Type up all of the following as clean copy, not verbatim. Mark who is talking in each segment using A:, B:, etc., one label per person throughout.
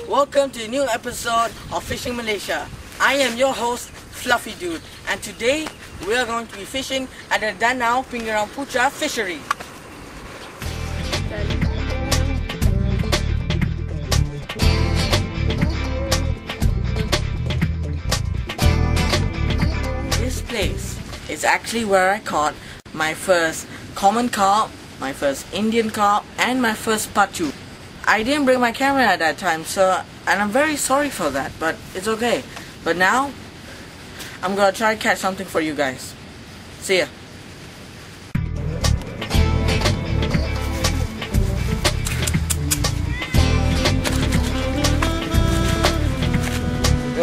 A: Welcome to a new episode of Fishing Malaysia. I am your host, Fluffy Dude, and today we are going to be fishing at the Danau Pinggiran Putra Fishery. This place is actually where I caught my first common carp, my first Indian carp, and my first patu. I didn't bring my camera at that time, and I'm very sorry for that, but it's okay. But now, I'm gonna try to catch something for you guys. See ya.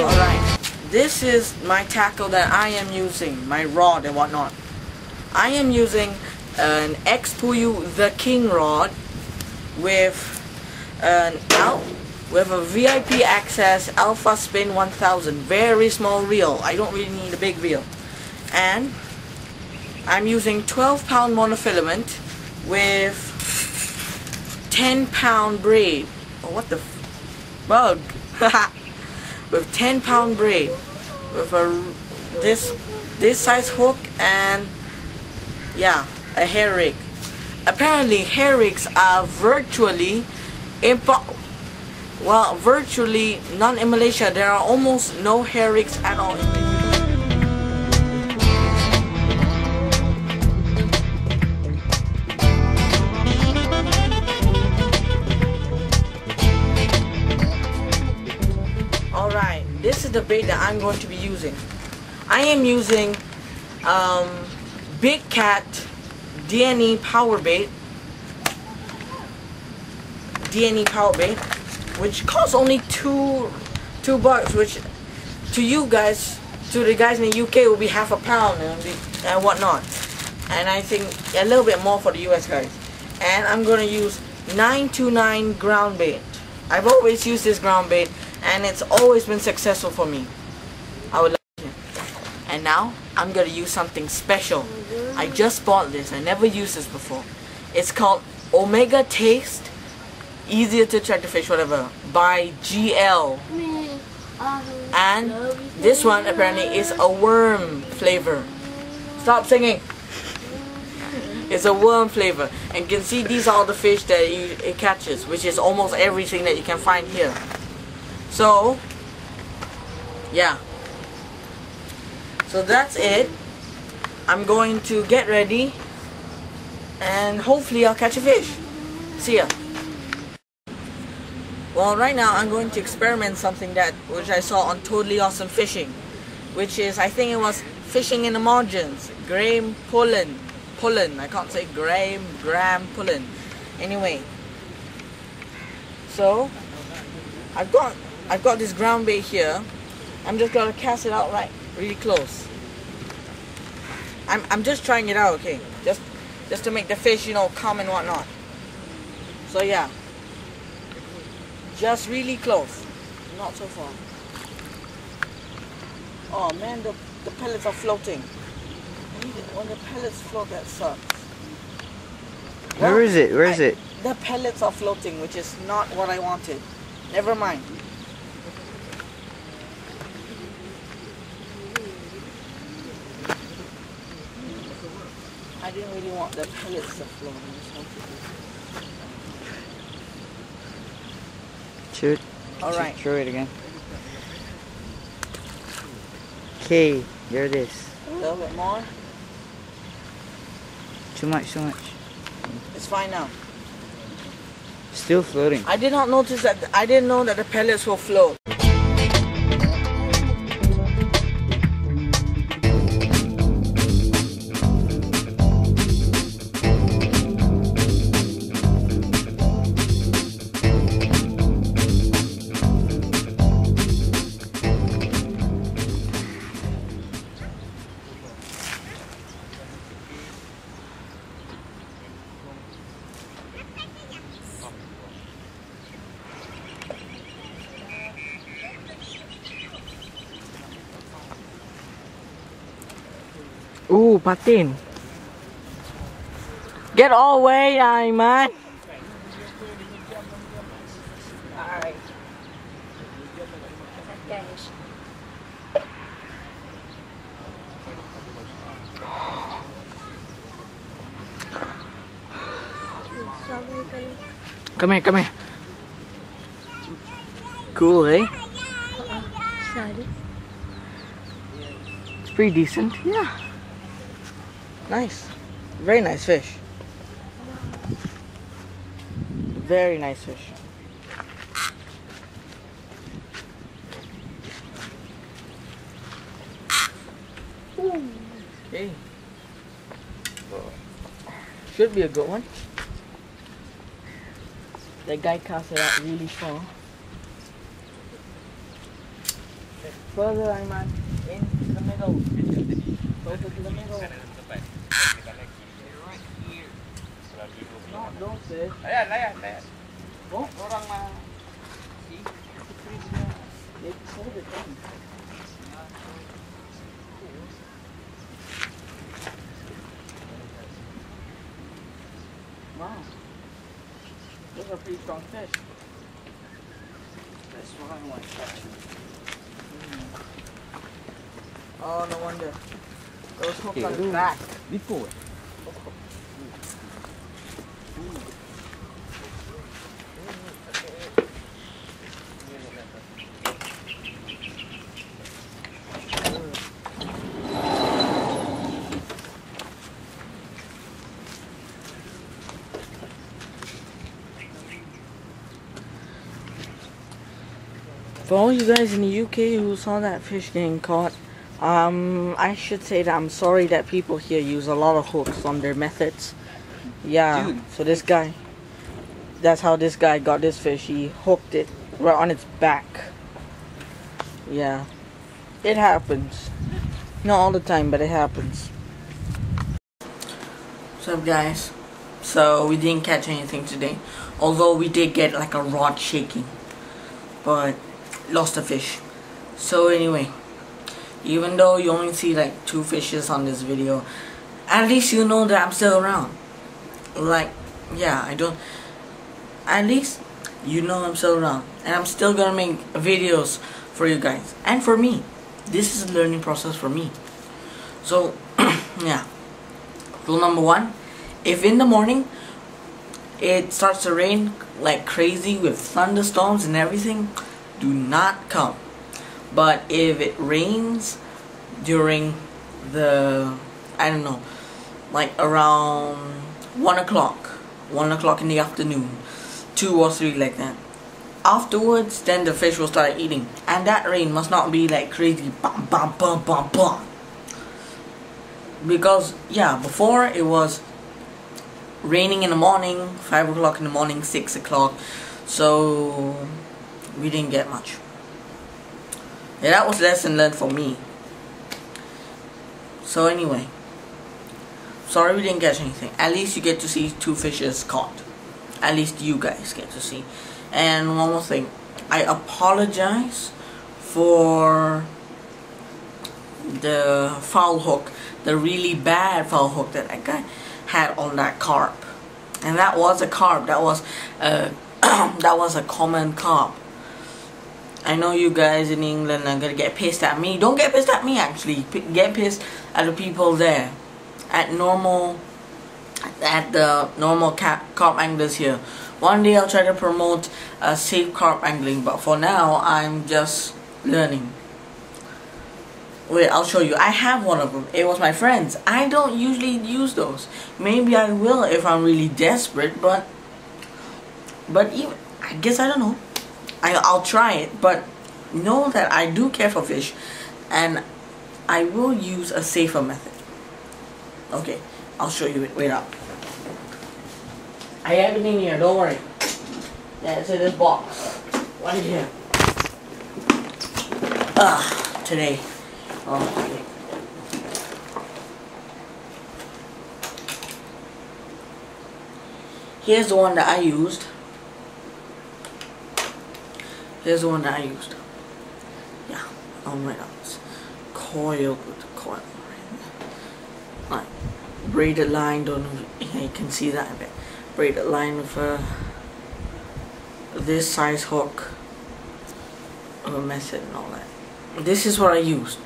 A: Alright, this is my tackle that I am using, my rod and whatnot. I am using an X-Puyu The King rod with a VIP Access Alpha Spin 1000, very small reel. I don't really need a big reel, and I'm using 12-pound monofilament with 10-pound braid. Oh, what the bug? With 10-pound braid, with this size hook, and yeah, a hair rig. Apparently, hair rigs are virtually none in Malaysia. There are almost no hair rigs at all in Malaysia. Alright, this is the bait that I'm going to be using. I am using Big Cat DNE power bait, which costs only $2, which to you guys, to the guys in the UK, will be half a pound and whatnot, and I think a little bit more for the US guys. And I'm gonna use 929 ground bait. I've always used this ground bait, and it's always been successful for me. I would like it. And now I'm gonna use something special. I just bought this. I never used this before. It's called Omega Taste Easier to Attract the Fish, whatever, by GL. And this one apparently is a worm flavor. Stop singing. It's a worm flavor, and you can see these are all the fish that it catches, which is almost everything that you can find here. So yeah, so that's it. I'm going to get ready, and hopefully I'll catch a fish. See ya. Well, right now I'm going to experiment something which I saw on Totally Awesome Fishing, which is, I think it was fishing in the margins. Graham Pullen. I can't say Graham Pullen. Anyway, so I've got this ground bait here. I'm just gonna cast it out really close. I'm just trying it out, okay? Just to make the fish, come and whatnot. So yeah, just really close, not so far. Oh man, the pellets are floating. When the pellets float, that sucks.
B: Where is it? Where is it?
A: The pellets are floating, which is not what I wanted. Never mind. I didn't really want the pellets to float.
B: Shoot.
A: Alright.
B: Throw it again. Okay, there it is.
A: A little bit more.
B: Too much.
A: It's fine now.
B: Still floating.
A: I did not notice that. I didn't know that the pellets will float. Ooh, Patin. Get all the way, man. Alright.
C: Catfish.
A: Come here, come here. Cool, eh?
C: Sorry.
A: It's pretty decent. Yeah. Nice. Very nice fish. Very nice fish. Okay. Should be a good one. That guy cast it out really far. Further, Ayman. In the middle. Closer to the middle. No, don't say.
D: Ayan.
A: Oh, orang mah. They hold it down. Wow. Those are pretty strong fish. That's what I want to catch. Oh, no wonder. Those hooks on the back.
D: Lipo.
A: For all you guys in the UK who saw that fish getting caught, I should say that I'm sorry that people here use a lot of hooks on their methods. Yeah,
D: Dude.
A: so this guy, that's how this guy got this fish. He hooked it right on its back. Yeah, it happens. Not all the time, but it happens. What's up, guys? So we didn't catch anything today, although we did get like a rod shaking, but lost a fish. So anyway, even though you only see like 2 fishes on this video, at least you know that I'm still around. Like, yeah, at least you know I'm still around, and I'm still gonna make videos for you guys and for me. This is a learning process for me. So yeah, rule number 1, if in the morning it starts to rain like crazy with thunderstorms and everything, do not come. But if it rains during the, I don't know, like around 1 o'clock in the afternoon, 2 or 3 like that, afterwards then the fish will start eating, and that rain must not be like crazy bam bam bam bam bam, because yeah, before it was raining in the morning, 5 o'clock in the morning, 6 o'clock, so we didn't get much. Yeah, that was lesson learned for me. So anyway, sorry we didn't catch anything. At least you get to see 2 fishes caught. At least you guys get to see. And one more thing, I apologize for the foul hook, the really bad foul hook that guy had on that carp. And that was a carp. That was that was a common carp. I know you guys in England are gonna get pissed at me. Don't get pissed at me, actually. Get pissed at the people there at the normal carp anglers here. One day I'll try to promote safe carp angling, but for now I'm just learning. Wait, I'll show you. I have one of them. It was my friend's. I don't usually use those. Maybe I will if I'm really desperate, but even, I guess, I don't know. I'll try it, but know that I do care for fish, and I will use a safer method. Okay, I'll show you it. Wait up. I have it in here, don't worry. Yeah, it's in this box. What is here? Today. Oh, okay. Here's the one that I used. Here's the one that I used. Yeah, oh my god. It's coiled with coil. Like, braided line, don't know if you can see that a bit. Braided line with this size hook. method and all that. This is what I used.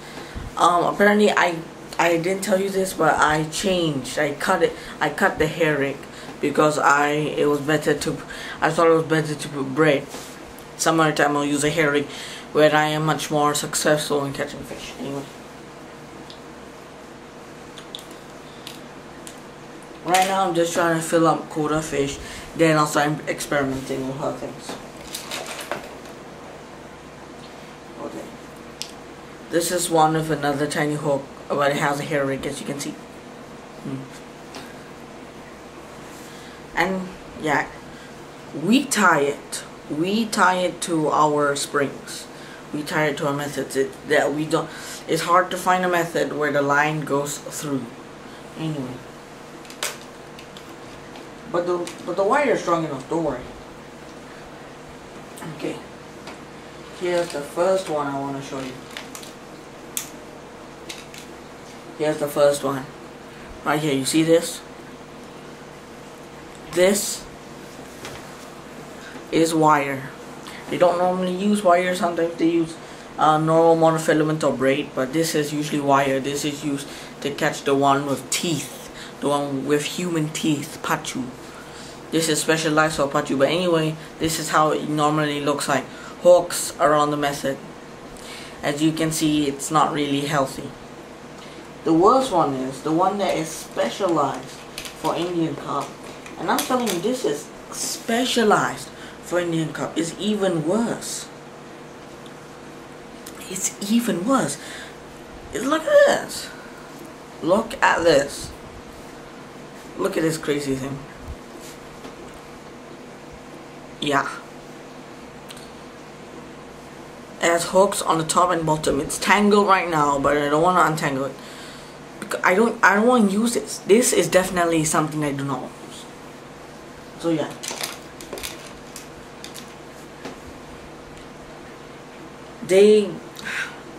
A: Apparently I didn't tell you this, but I changed. I cut the hair rig because I thought it was better to put braid. Some other time I'll use a hair rig where I am much more successful in catching fish. Anyway. Right now I'm just trying to fill up quota fish, then I'll start experimenting with other things. Okay. This is one with another tiny hook, but it has a hair rig, as you can see. And yeah, we tie it to our springs. We tie it to our methods. It's hard to find a method where the line goes through. Anyway. But the wire is strong enough, don't worry. Okay. Here's the first one I want to show you. Here's the first one. Right here, you see this? This is wire. They don't normally use wire, sometimes they use normal monofilament or braid, but this is usually wire. This is used to catch the one with teeth, the one with human teeth, pacu. This is specialized for pacu, but anyway, this is how it normally looks like. Hooks around the method. As you can see, it's not really healthy. The worst one is the one that is specialized for Indian carp. And I'm telling you, this is specialized for Indian carp. It's even worse. It's even worse. Look at this. Look at this. Look at this crazy thing. Yeah. It has hooks on the top and bottom. It's tangled right now, but I don't want to untangle it. Because I don't want to use this. This is definitely something I do not want to use. So yeah.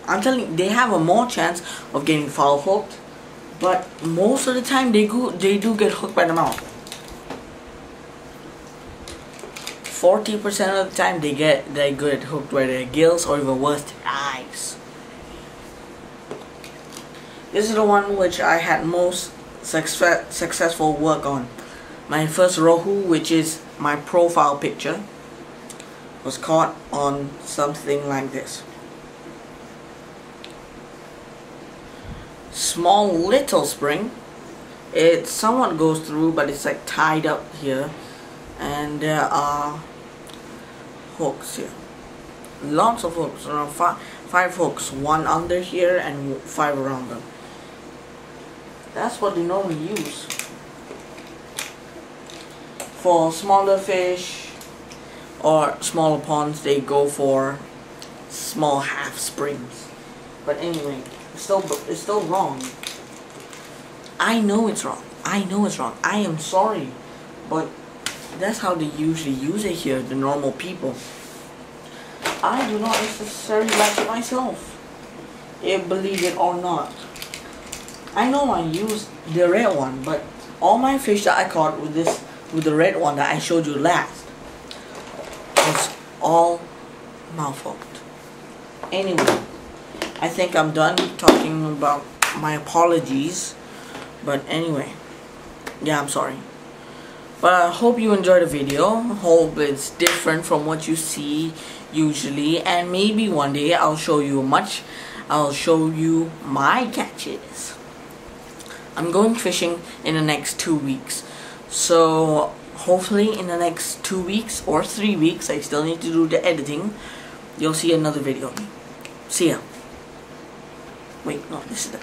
A: I'm telling you, they have a more chance of getting foul hooked, but most of the time they do get hooked by the mouth. 40% of the time they get hooked by their gills, or even worse, their eyes. This is the one which I had most successful work on. My first rohu, which is my profile picture, was caught on something like this. Small little spring. It somewhat goes through, but it's like tied up here. And there are hooks here. Lots of hooks, around five hooks, one under here and 5 around them. That's what they normally use. For smaller fish or smaller ponds, they go for small half springs. But anyway, it's still wrong. I know it's wrong. I know it's wrong. I am sorry, but that's how they usually use it here, the normal people. I do not necessarily like it myself, believe it or not. I know I used the red one, but all my fish that I caught with the red one that I showed you last was all mouth-hooked. Anyway, I think I'm done talking about my apologies, but anyway, yeah, I'm sorry. But I hope you enjoyed the video. Hope it's different from what you see usually, and maybe one day I'll show you my catches. I'm going fishing in the next 2 weeks, so hopefully in the next 2 weeks or 3 weeks, I still need to do the editing, you'll see another video of me. See ya. Wait, no, this is the